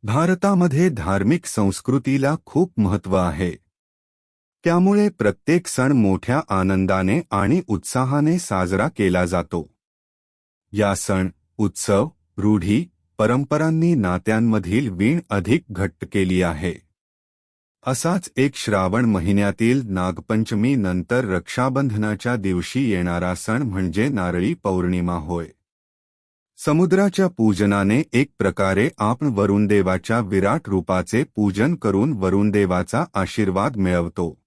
भारतामध्ये धार्मिक संस्कृतीला खूप महत्त्व आहे. त्यामुळे प्रत्येक सण मोठ्या आनंदाने आणि उत्साहाने साजरा केला जातो. या सण, उत्सव, रूढी, परंपरांनी नात्यांमधील वीण अधिक घट्ट केली आहे. असाच एक श्रावण महिन्यातील नागपंचमी नंतर रक्षाबंधनाच्या दिवशी येणारा सण म्हणजे नारळी पौर्णिमा होय. समुद्राच्या पूजनाने एक प्रकारे आपण वरुणदेवाच्या विराट रूपाचे पूजन करून वरुणदेवाचा आशीर्वाद मिळवतो.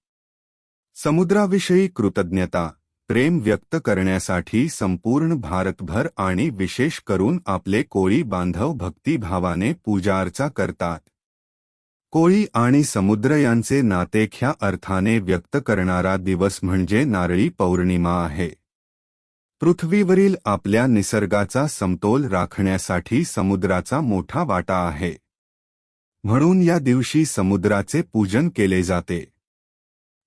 समुद्राविषयी कृतज्ञता, प्रेम व्यक्त करण्यासाठी संपूर्ण भारतभर आणि विशेष करून आपले कोळी बांधव भक्तिभावाने पूजार्चा करतात. कोळी आणि समुद्र यांचे नाते ह्या अर्थाने व्यक्त करणारा दिवस म्हणजे नारळी पौर्णिमा आहे. पृथ्वीवरील आपल्या निसर्गाचा समतोल राखण्यासाठी समुद्राचा मोठा वाटा आहे. म्हणून या दिवशी समुद्राचे पूजन केले जाते.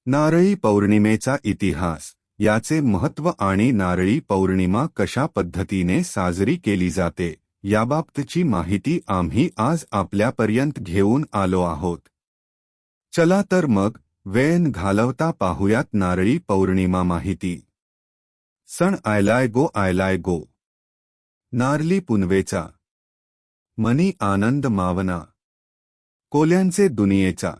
नारळी पौर्णिमेचा इतिहास, याचे महत्त्व आणि नारळी पौर्णिमा कशा पद्धतीने साजरी केली जाते याबाबतची माहिती आम्ही आज आपल्यापर्यंत घेऊन आलो आहोत. चला तर मग वेळ घालवता पाहूयात नारळी पौर्णिमा माहिती. सण आयलाय गो. नारली पुनवेचा, मनी आनंद मावना, कोल्यांचे दुनियेचा.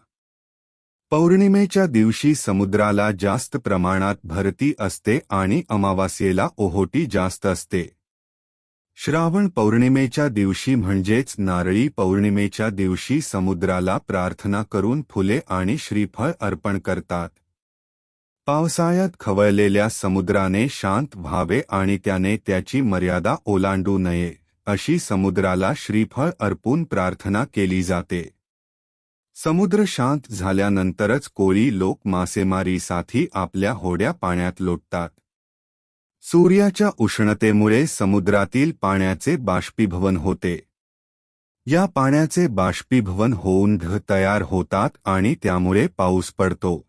पौर्णिमेच्या दिवशी समुद्राला जास्त प्रमाणात भरती असते आणि अमावास्येला ओहोटी जास्त असते. श्रावण पौर्णिमेच्या दिवशी म्हणजेच नारळी पौर्णिमेच्या दिवशी समुद्राला प्रार्थना करून फुले आणि श्रीफळ अर्पण करतात. पावसाळ्यात खवळलेल्या समुद्राने शांत व्हावे आणि त्याने त्याची मर्यादा ओलांडू नये, अशी समुद्राला श्रीफळ अर्पून प्रार्थना केली जाते. समुद्र शांत झाल्यानंतरच कोळी लोक मासेमारीसाठी आपल्या होड्या पाण्यात लोटतात. सूर्याच्या उष्णतेमुळे समुद्रातील पाण्याचे बाष्पीभवन होते. या पाण्याचे बाष्पीभवन होऊन ढग तयार होतात आणि त्यामुळे पाऊस पडतो.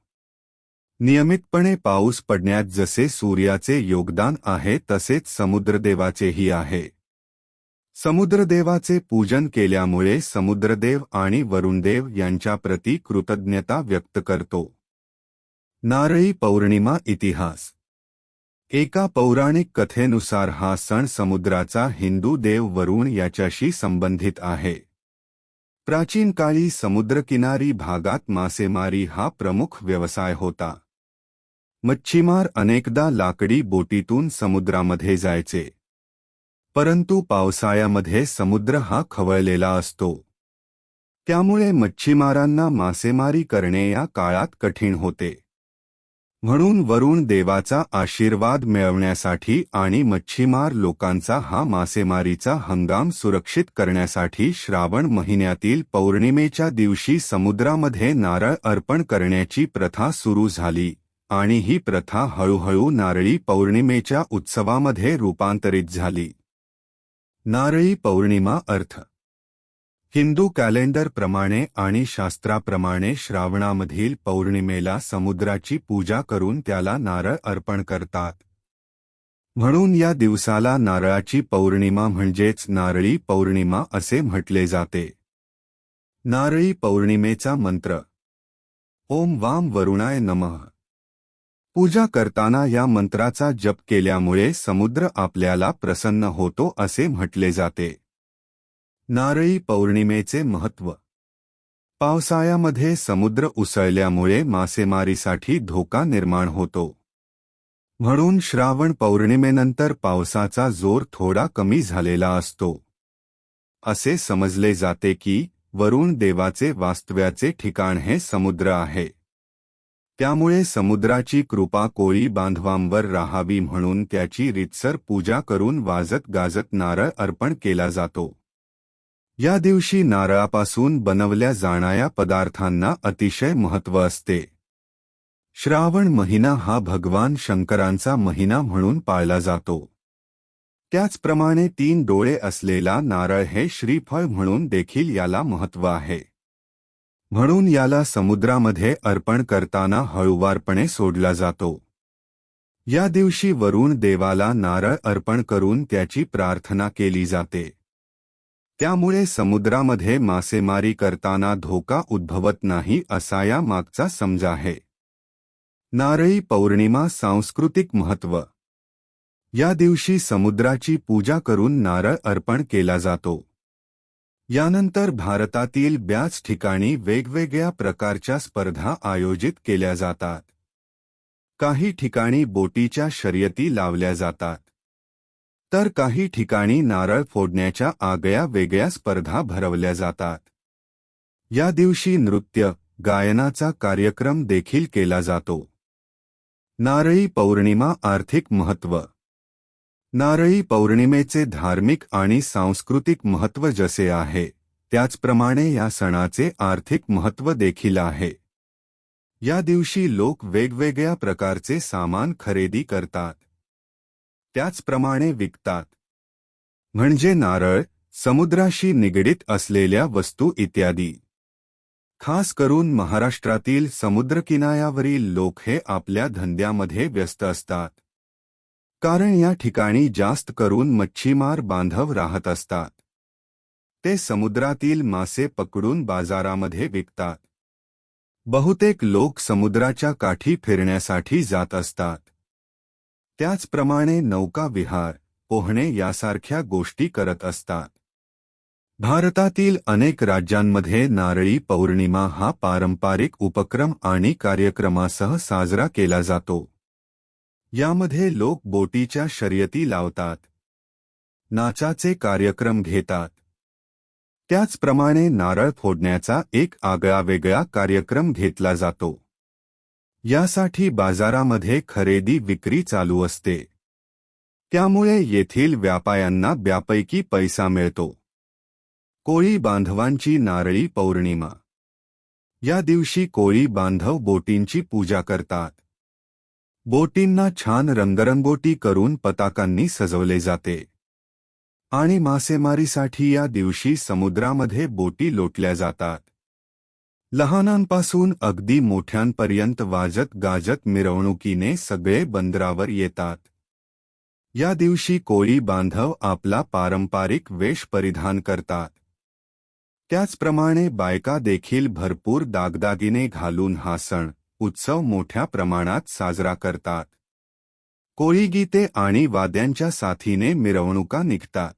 नियमितपणे पाऊस पडण्यात जसे सूर्याचे योगदान आहे तसेच समुद्रदेवाचेही आहे. समुद्रदेवाचे पूजन केल्यामुळे समुद्रदेव आणि वरुणदेव यांच्याप्रती कृतज्ञता व्यक्त करतो. नारळी पौर्णिमा इतिहास. एका पौराणिक कथेनुसार हा सण समुद्राचा हिंदू देव वरुण याच्याशी संबंधित आहे. प्राचीन काळी समुद्रकिनारी भागात मासेमारी हा प्रमुख व्यवसाय होता. मच्छीमार अनेकदा लाकडी बोटीतून समुद्रामध्ये जायचे. परंतु पावसाळ्यामध्ये समुद्र हा खवळलेला असतो. त्यामुळे मच्छीमारांना मासेमारी करणे या काळात कठीण होते. म्हणून वरुण देवाचा आशीर्वाद मिळवण्यासाठी आणि मच्छीमार लोकांचा हा मासेमारीचा हंगाम सुरक्षित करण्यासाठी श्रावण महिन्यातील पौर्णिमेच्या दिवशी समुद्रामध्ये नारळ अर्पण करण्याची प्रथा सुरू झाली आणि ही प्रथा हळूहळू नारळी पौर्णिमेच्या उत्सवामध्ये रूपांतरित झाली. नारळी पौर्णिमा अर्थ. हिंदू कॅलेंडरप्रमाणे आणि शास्त्राप्रमाणे श्रावणामधील पौर्णिमेला समुद्राची पूजा करून त्याला नारळ अर्पण करतात. म्हणून या दिवसाला नारळाची पौर्णिमा म्हणजेच नारळी पौर्णिमा असे म्हटले जाते. नारळी पौर्णिमेचा मंत्र. ओम वाम वरुणाय नमः. पूजा करताना या मंत्राचा जप केल्यामुळे समुद्र आपल्याला प्रसन्न होतो असे म्हटले जाते. नारळी पौर्णिमेचे महत्त्व. पावसाळ्यामध्ये समुद्र उसळल्यामुळे मासेमारीसाठी धोका निर्माण होतो. म्हणून श्रावण पौर्णिमेनंतर पावसाचा जोर थोडा कमी झालेला असतो. असे समजले जाते की वरुण देवाचे वास्तव्याचे ठिकाण हे समुद्र आहे. त्यामुळे समुद्राची कृपा कोळी बांधवांवर राहावी म्हणून त्याची रीतसर पूजा करून वाजत गाजत नारळ अर्पण केला जातो. या दिवशी नारळापासून बनवल्या जाणाऱ्या पदार्थांना अतिशय महत्त्व असते. श्रावण महिना हा भगवान शंकरांचा महिना म्हणून पाळला जातो. त्याचप्रमाणे 3 डोळे असलेला नारळ हे श्रीफळ म्हणून देखील याला महत्त्व आहे. म्हणून याला समुद्रामध्ये अर्पण करताना हळूवारपणे सोडला जातो. या दिवशी वरुण देवाला नारळ अर्पण करून त्याची प्रार्थना केली जाते. त्यामुळे समुद्रामध्ये मासेमारी करताना धोका उद्भवत नाही असा या मागचा समज आहे. नारळी पौर्णिमा सांस्कृतिक महत्त्व. या दिवशी समुद्राची पूजा करून नारळ अर्पण केला जातो. यानंतर भारतातील बऱ्याच ठिकाणी वेगवेगळ्या प्रकारच्या स्पर्धा आयोजित केल्या जातात. काही ठिकाणी बोटीच्या शर्यती लावल्या जातात, तर काही ठिकाणी नारळ फोडण्याच्या आगळ्या वेगळ्या स्पर्धा भरवल्या जातात. या दिवशी नृत्य, गायनाचा कार्यक्रम देखील केला जातो. नारळी पौर्णिमा आर्थिक महत्त्व. नारळी पौर्णिमेचे धार्मिक आणि सांस्कृतिक महत्त्व जसे आहे, त्याचप्रमाणे या सणाचे आर्थिक महत्त्व देखील आहे. या दिवशी लोक वेगवेगळ्या प्रकारचे सामान खरेदी करतात, त्याचप्रमाणे विकतात. म्हणजे नारळ, समुद्राशी निगडीत असलेल्या वस्तू इत्यादी. खास करून महाराष्ट्रातील समुद्रकिनाऱ्यावरील लोक हे आपल्या धंद्यामध्ये व्यस्त असतात, कारण या ठिकाणी जास्त करून मच्छीमार बांधव राहत असतात. ते समुद्रातील मासे पकडून बाजारामध्ये विकतात. बहुतेक लोक समुद्राच्या काठी फिरण्यासाठी जात असतात. त्याचप्रमाणे नौका विहार, पोहणे यासारख्या गोष्टी करत असतात. भारतातील अनेक राज्यांमध्ये नारळी पौर्णिमा हा पारंपरिक उपक्रम आणि कार्यक्रमासह साजरा केला जातो. यामध्ये लोक बोटीच्या शर्यती लावतात, नाचाचे कार्यक्रम घेतात. त्याचप्रमाणे नारळ फोडण्याचा एक आगळावेगळा कार्यक्रम घेतला जातो. यासाठी बाजारामध्ये खरेदी विक्री चालू असते. त्यामुळे येथील व्यापाऱ्यांना बऱ्यापैकी पैसा मिळतो. कोळी बांधवांची नारळी पौर्णिमा. या दिवशी कोळी बांधव बोटींची पूजा करतात. बोटींना छान रंगरंगोटी करून पताकांनी सजवले जाते आणि मासेमारीसाठी या दिवशी समुद्रामध्ये बोटी लोटल्या जातात. लहानांपासून अगदी मोठ्यांपर्यंत वाजत गाजत मिरवणुकीने सगळे बंदरावर येतात. या दिवशी कोळी बांधव आपला पारंपरिक वेश परिधान करतात. त्याचप्रमाणे बायका देखील भरपूर दागदागिने घालून हा सण, उत्सव मोठ्या प्रमाणात साजरा करतात. कोळी गीते आणि वाद्यांच्या साथीने मिरवणुका निघतात.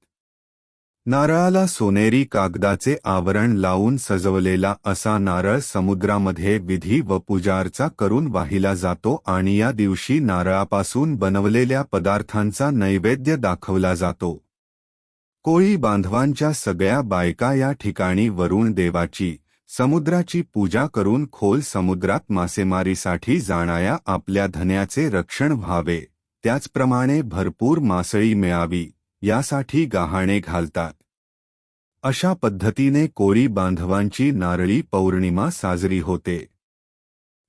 नारळाला सोनेरी कागदाचे आवरण लावून सजवलेला असा नारळ समुद्रामध्ये विधी व पूजार्चा करून वाहिला जातो आणि या दिवशी नारळापासून बनवलेल्या पदार्थांचा नैवेद्य दाखवला जातो. कोळी बांधवांच्या सगळ्या बायका या ठिकाणी वरुण देवाची, समुद्राची पूजा करून खोल समुद्रात मासेमारीसाठी जाणाऱ्या आपल्या धन्याचे रक्षण व्हावे, त्याचप्रमाणे भरपूर मासळी मिळावी, यासाठी गहाणे घालतात. अशा पद्धतीने कोळी बांधवांची नारळी पौर्णिमा साजरी होते.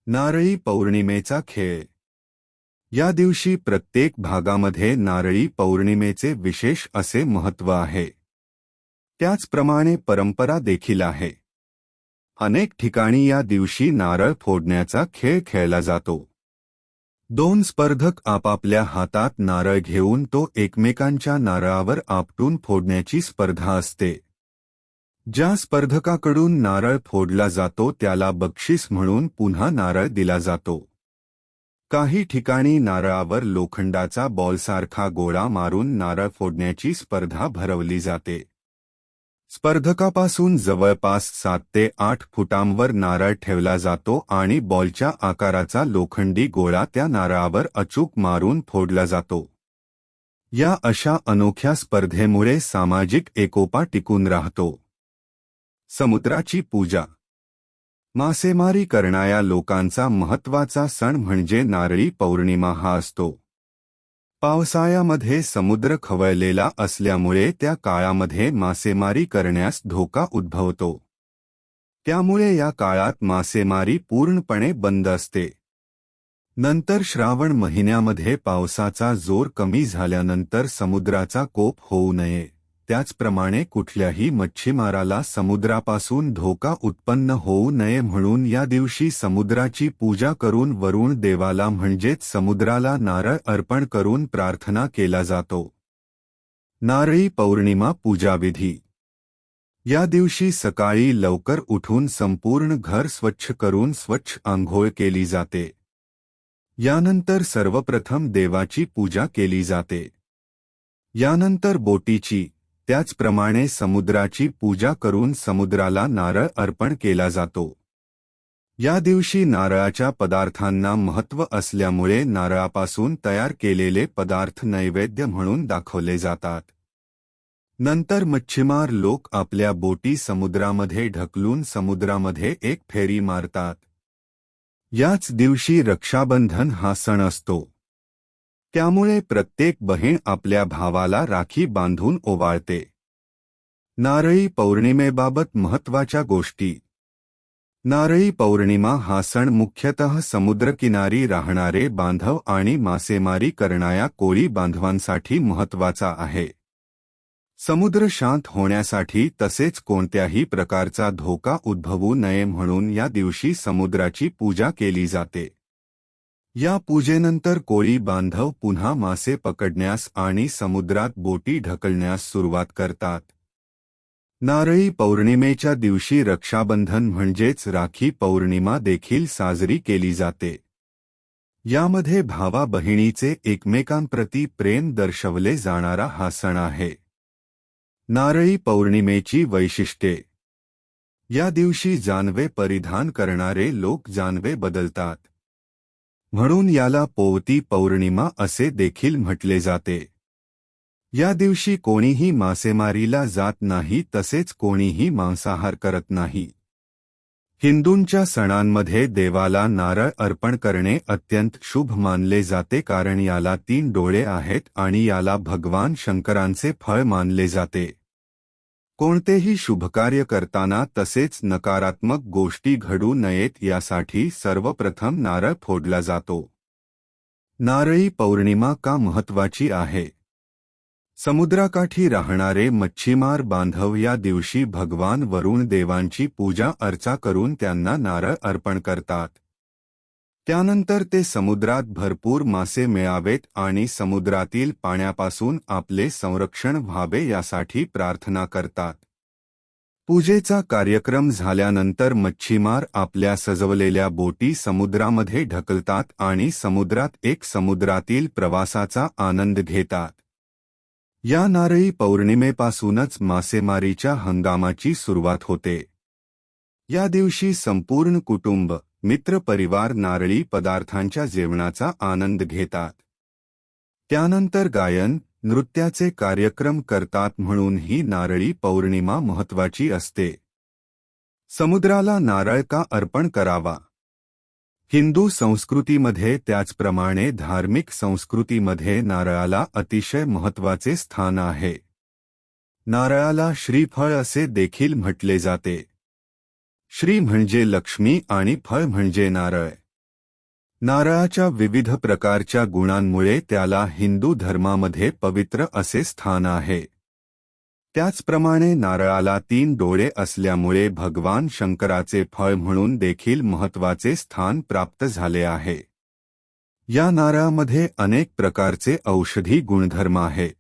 नारळी पौर्णिमेचा खेळ. या दिवशी प्रत्येक भागामध्ये नारळी पौर्णिमेचे विशेष असे महत्त्व आहे. त्याचप्रमाणे परंपरा देखील आहे. अनेक ठिकाणी या दिवशी नारळ फोडण्याचा खेळ खेळला जातो. दोन स्पर्धक आपापल्या हातात नारळ घेऊन तो एकमेकांच्या नारळावर आपटून फोडण्याची स्पर्धा असते. ज्या स्पर्धकाकडून नारळ फोडला जातो त्याला बक्षीस म्हणून पुन्हा नारळ दिला जातो. काही ठिकाणी नारळावर लोखंडाचा बॉलसारखा गोळा मारून नारळ फोडण्याची स्पर्धा भरवली जाते. स्पर्धकापासून जवळपास 7 ते 8 फुटांवर नारळ ठेवला जातो आणि बॉलच्या आकाराचा लोखंडी गोळा त्या नारळावर अचूक मारून फोडला जातो. या अशा अनोख्या स्पर्धेमुळे सामाजिक एकोपा टिकून राहतो. समुद्राची पूजा. मासेमारी करणाऱ्या लोकांचा महत्त्वाचा सण म्हणजे नारळी पौर्णिमा हा असतो. पावसाळ्यामध्ये समुद्र खवळलेला असल्यामुळे त्या काळामध्ये मासेमारी करण्यास धोका उद्भवतो. त्यामुळे या काळात मासेमारी पूर्णपणे बंद असते. नंतर श्रावण महिन्यामध्ये पावसाचा जोर कमी झाल्यानंतर समुद्राचा कोप होऊ नये, त्याचप्रमाणे कुठल्याही मच्छीमाराला समुद्रापासून धोका उत्पन्न होऊ नये म्हणून या दिवशी समुद्राची पूजा करून वरुण देवाला म्हणजेच समुद्राला नारळ अर्पण करून प्रार्थना केला जातो. नारळी पौर्णिमा पूजाविधी. या दिवशी सकाळी लवकर उठून संपूर्ण घर स्वच्छ करून स्वच्छ आंघोळ केली जाते. यानंतर सर्वप्रथम देवाची पूजा केली जाते. यानंतर बोटीची, त्याचप्रमाणे समुद्राची पूजा करून समुद्राला नारळ अर्पण केला जातो. या दिवशी नारळाच्या पदार्थांना महत्त्व असल्यामुळे नारळापासून तयार केलेले पदार्थ नैवेद्य म्हणून दाखवले जातात. नंतर मच्छीमार लोक आपल्या बोटी समुद्रामध्ये ढकलून समुद्रामध्ये एक फेरी मारतात. याच दिवशी रक्षाबंधन हा सण असतो. त्यामुळे प्रत्येक बहीण आपल्या भावाला राखी बांधून ओवाळते. नारळी पौर्णिमेबाबत महत्त्वाच्या गोष्टी. नारळी पौर्णिमा हा सण मुख्यतः समुद्रकिनारी राहणारे बांधव आणि मासेमारी करणाऱ्या कोळी बांधवांसाठी महत्त्वाचा आहे. समुद्र शांत होण्यासाठी तसेच कोणत्याही प्रकारचा धोका उद्भवू नये म्हणून या दिवशी समुद्राची पूजा केली जाते. या पूजेनंतर कोळी बांधव पुन्हा मासे पकडण्यास आणि समुद्रात बोटी ढकलण्यास सुरुवात करतात. नारळी पौर्णिमेच्या दिवशी रक्षाबंधन म्हणजेच राखी पौर्णिमा देखील साजरी केली जाते. यामध्ये भावा बहिणीचे एकमेकांप्रती प्रेम दर्शवले जाणारा हा सण आहे. नारळी पौर्णिमेची वैशिष्ट्ये. या दिवशी जानवे परिधान करणारे लोक जानवे बदलतात. म्हणून याला पोवती पौर्णिमा असे देखील म्हटले जाते. या दिवशी कोणीही मासेमारीला जात नाही तसेच कोणीही मांसाहार करत नाही. हिंदूंच्या सणांमध्ये देवाला नारळ अर्पण करणे अत्यंत शुभ मानले जाते कारण याला 3 डोळे आहेत आणि याला भगवान शंकरांचे फळ मानले जाते. कोणतेही शुभकार्य करताना तसेच नकारात्मक गोष्टी घडू नयेत यासाठी सर्वप्रथम नारळ फोडला जातो. नारळी पौर्णिमा का महत्त्वाची आहे? समुद्राकाठी राहणारे मच्छीमार बांधव या दिवशी भगवान वरुण देवांची पूजा अर्चा करून त्यांना नारळ अर्पण करतात. त्यानंतर ते समुद्रात भरपूर मासे मिळावेत आणि समुद्रातील पाण्यापासून आपले संरक्षण व्हावे यासाठी प्रार्थना करतात. पूजेचा कार्यक्रम झाल्यानंतर मच्छीमार आपल्या सजवलेल्या बोटी समुद्रामध्ये ढकलतात आणि समुद्रात एक समुद्रातील प्रवासाचा आनंद घेतात. या नारळी पौर्णिमेपासूनच मासेमारीच्या हंगामाची सुरुवात होते. या दिवशी संपूर्ण कुटुंब, मित्रपरिवार नारळी पदार्थांच्या जेवणाचा आनंद घेतात. त्यानंतर गायन, नृत्याचे कार्यक्रम करतात म्हणून ही नारळी पौर्णिमा महत्त्वाची असते. समुद्राला नारळ का अर्पण करावा? हिंदू संस्कृतीमध्ये त्याचप्रमाणे धार्मिक संस्कृतीमध्ये नारळाला अतिशय महत्त्वाचे स्थान आहे. नारळाला श्रीफळ असे देखील म्हटले जाते. श्री म्हणजे लक्ष्मी आणि फळ म्हणजे नारळ. नारळाच्या विविध प्रकारच्या गुणांमुळे त्याला हिंदू धर्मामध्ये पवित्र असे स्थान आहे. त्याचप्रमाणे नारळाला 3 डोळे असल्यामुळे भगवान शंकराचे फळ म्हणून देखील महत्त्वाचे स्थान प्राप्त झाले आहे. या नारळामध्ये अनेक प्रकारचे औषधी गुणधर्म आहेत.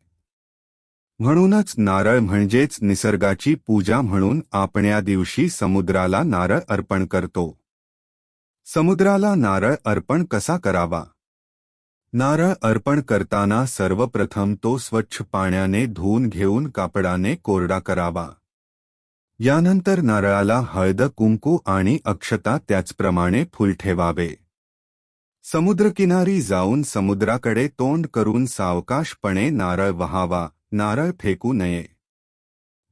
म्हणूनच नारळ म्हणजेच निसर्गाची पूजा म्हणून आपण या दिवशी समुद्राला नारळ अर्पण करतो. समुद्राला नारळ अर्पण कसा करावा? नारळ अर्पण करताना सर्वप्रथम तो स्वच्छ पाण्याने धुवून घेऊन कापडाने कोरडा करावा. यानंतर नारळाला हळद, कुंकू आणि अक्षता त्याचप्रमाणे फूल ठेवावे. समुद्रकिनारी जाऊन समुद्राकडे तोंड करून सावकाशपणे नारळ वहावा, नारळ फेकू नये.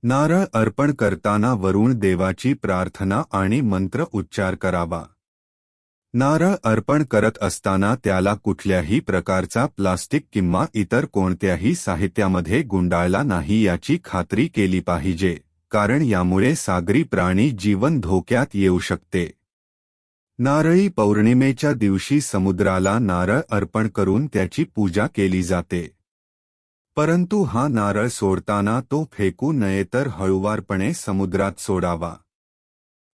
नारळ अर्पण करताना वरुण देवाची प्रार्थना आणि मंत्र उच्चार करावा. नारळ अर्पण करत असताना त्याला कुठल्याही प्रकारचा प्लास्टिक किंवा इतर कोणत्याही साहित्यामध्ये गुंडाळला नाही याची खात्री केली पाहिजे, कारण यामुळे सागरी प्राणी जीवन धोक्यात येऊ शकते. नारळी पौर्णिमेच्या दिवशी समुद्राला नारळ अर्पण करून त्याची पूजा केली जाते. परंतु हा नारळ सोडताना तो फेकू नये तर हळूवारपणे समुद्रात सोडावा.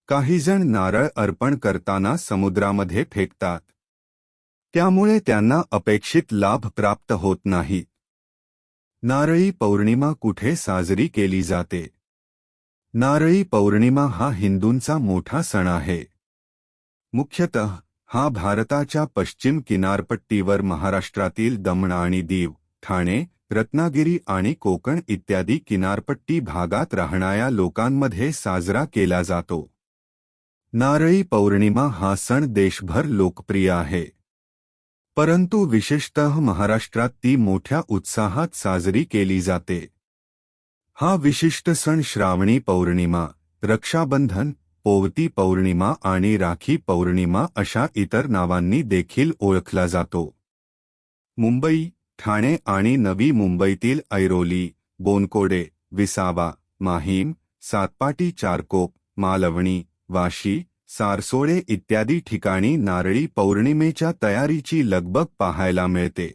काही जण नारळ अर्पण करताना समुद्रामध्ये फेकतात. त्यामुळे त्यांना अपेक्षित लाभ प्राप्त होत नाही. नारळी पौर्णिमा कुठे साजरी केली जाते? नारळी पौर्णिमा हा हिंदूंचा मोठा सण आहे. मुख्यतः हा भारताच्या पश्चिम किनारपट्टीवर महाराष्ट्रातील दमण आणि दीव, ठाणे, रत्नागिरी आणि कोकण इत्यादी किनारपट्टी भागात राहणाऱ्या लोकांमध्ये साजरा केला जातो. नारळी पौर्णिमा हा सण देशभर लोकप्रिय आहे. परंतु विशेषतः महाराष्ट्रात ती मोठ्या उत्साहात साजरी केली जाते. हा विशिष्ट सण श्रावणी पौर्णिमा, रक्षाबंधन, पोवती पौर्णिमा आणि राखी पौर्णिमा अशा इतर नावांनी देखील ओळखला जातो. मुंबई, ठाणे आणि नवी मुंबईतील ऐरोली, बोनकोडे, विसावा, माहीम, सातपाटी, चारकोप, मालवणी, वाशी, सारसोळे इत्यादी ठिकाणी नारळी पौर्णिमेच्या तयारीची लगबग पाहायला मिळते.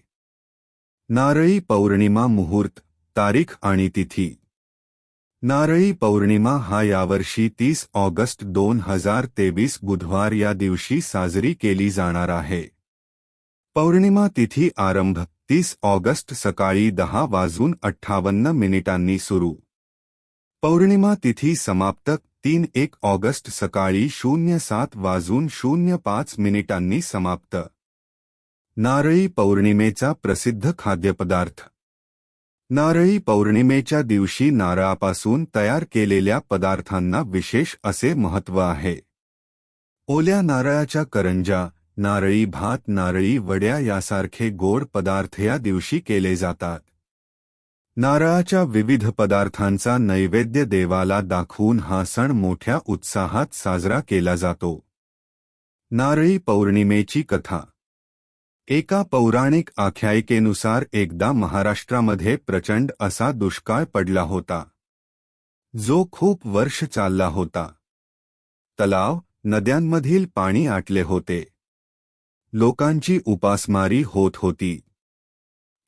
नारळी पौर्णिमा मुहूर्त, तारीख आणि तिथी. नारळी पौर्णिमा हा यावर्षी 30 ऑगस्ट 2023 बुधवार या दिवशी साजरी केली जाणार आहे. पौर्णिमा तिथी आरंभ 30 ऑगस्ट सकाळी 10:58 सुरू. पौर्णिमा तिथी समाप्त 31 ऑगस्ट सकाळी 07:05 समाप्त. नारळी पौर्णिमेचा प्रसिद्ध खाद्यपदार्थ. नारळी पौर्णिमेच्या दिवशी नारळापासून तयार केलेल्या पदार्थांना विशेष असे महत्त्व आहे. ओल्या नारळाच्या करंज्या, नारळी भात, नारळी वड्या यासारखे गोड पदार्थ या दिवशी केले जातात. नारळाच्या विविध पदार्थांचा नैवेद्य देवाला दाखवून हा सण मोठ्या उत्साहात साजरा केला जातो. नारळी पौर्णिमेची कथा. एका पौराणिक आख्यायिकेनुसार एकदा महाराष्ट्रामध्ये प्रचंड असा दुष्काळ पडला होता, जो खूप वर्ष चालला होता. तलाव, नद्यांमधील पाणी आटले होते. लोकांची उपासमारी होत होती.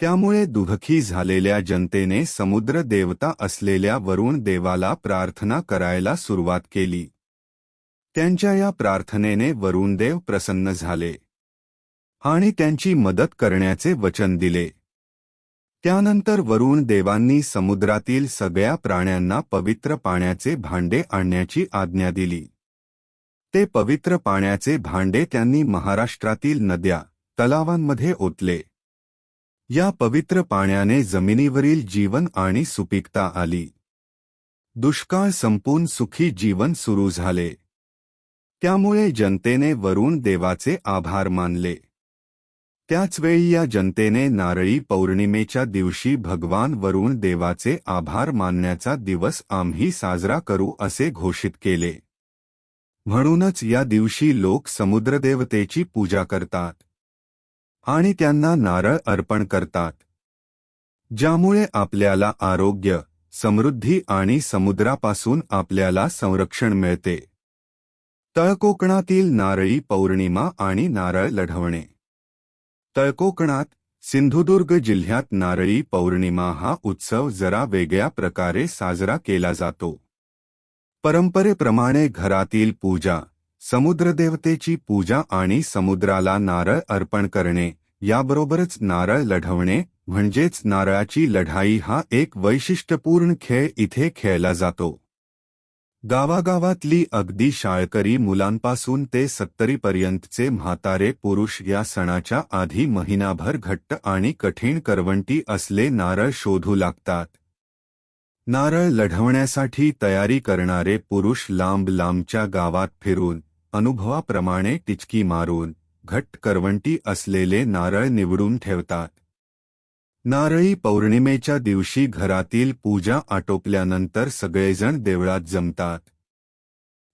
त्यामुळे दुःखी झालेल्या जनतेने समुद्र देवता असलेल्या वरुण देवाला प्रार्थना करायला सुरुवात केली. त्यांच्या या प्रार्थनेने वरुणदेव प्रसन्न झाले आणि त्यांची मदत करण्याचे वचन दिले. त्यानंतर वरुण देवांनी समुद्रातील सगळ्या प्राण्यांना पवित्र पाण्याचे भांडे आणण्याची आज्ञा दिली. ते पवित्र पाण्याचे भांडे त्यांनी महाराष्ट्रातील नद्या, तलावांमध्ये ओतले. या पवित्र पाण्याने जमिनीवरील जीवन आणि सुपीकता आली. दुष्काळ संपून सुखी जीवन सुरू झाले. त्यामुळे जनतेने वरुण देवाचे आभार मानले. त्याचवेळी या जनतेने नारळी पौर्णिमेच्या दिवशी भगवान वरुण देवाचे आभार मानण्याचा दिवस आम्ही साजरा करू असे घोषित केले. म्हणूनच या दिवशी लोक समुद्रदेवतेची पूजा करतात आणि त्यांना नारळ अर्पण करतात, ज्यामुळे आपल्याला आरोग्य, समृद्धी आणि समुद्रापासून आपल्याला संरक्षण मिळते. तळकोकणातील नारळी पौर्णिमा आणि नारळ लढवणे. तळकोकणात, सिंधुदुर्ग जिल्ह्यात नारळी पौर्णिमा हा उत्सव जरा वेगळ्या प्रकारे साजरा केला जातो. परंपरेप्रमाणे घरातील पूजा, समुद्रदेवतेची पूजा आणि समुद्राला नारळ अर्पण करणे, याबरोबरच नारळ लढवणे म्हणजेच नारळाची लढाई हा एक वैशिष्ट्यपूर्ण खेळ इथे खेळला जातो. गावागावातली अगदी शाळकरी मुलांपासून ते 70पर्यंतचे म्हातारे पुरुष या सणाच्या आधी महिनाभर घट्ट आणि कठीण करवंटी असले नारळ शोधू लागतात. नारळ लढवण्यासाठी तयारी करणारे पुरुष लांब लांबच्या गावात फिरून, अनुभवाप्रमाणे टिचकी मारून, घट्ट करवंटी असलेले नारळ निवडून ठेवतात. नारळी पौर्णिमेच्या दिवशी घरातील पूजा आटोपल्यानंतर सगळेजण देवळात जमतात.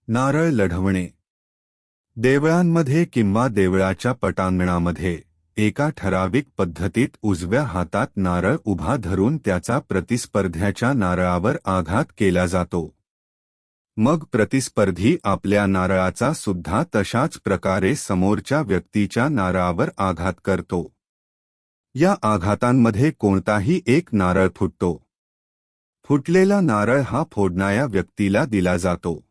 नारळ लढवणे. देवळांमध्ये किंवा देवळाच्या पटांगणामध्ये एका ठराविक पद्धतीत उजव्या हातात नारळ उभा धरून त्याचा प्रतिस्पर्ध्याच्या नारळावर आघात केला जातो. मग प्रतिस्पर्धी आपल्या नारळाचा सुद्धा तशाच प्रकारे समोरच्या व्यक्तीच्या नारळावर आघात करतो. या आघातांमध्ये कोणताही एक नारळ फुटतो. फुटलेला नारळ हा फोडणाऱ्या व्यक्तीला दिला जातो.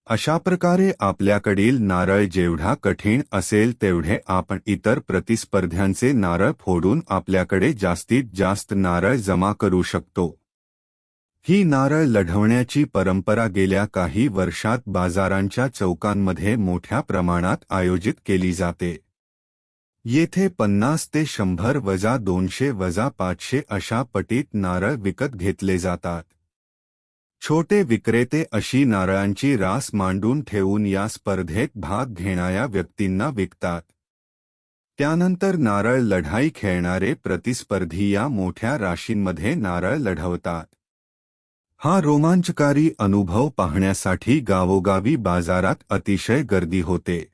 अशा प्रकारे आपल्याकडील नारळ जेवढा कठीण असेल तेवढे आपण इतर प्रतिस्पर्ध्यांचे नारळ फोडून आपल्याकडे जास्तीत जास्त नारळ जमा करू शकतो. ही नारळ लढवण्याची परंपरा गेल्या काही वर्षात बाजारांच्या चौकांमध्ये मोठ्या प्रमाणात आयोजित केली जाते. येथे 50 ते 100 वजा 200 वजा 500 अशा पटीत नारळ विकत घेतले जातात. छोटे विक्रेते अशी नारळांची रास मांडून ठेवून या स्पर्धेत भाग घेणाऱ्या व्यक्तींना विकतात. त्यानंतर नारळ लढाई खेळणारे प्रतिस्पर्धी या मोठ्या राशींमध्ये नारळ लढवतात. हा रोमांचकारी अनुभव पाहण्यासाठी गावोगावी बाजारात अतिशय गर्दी होते.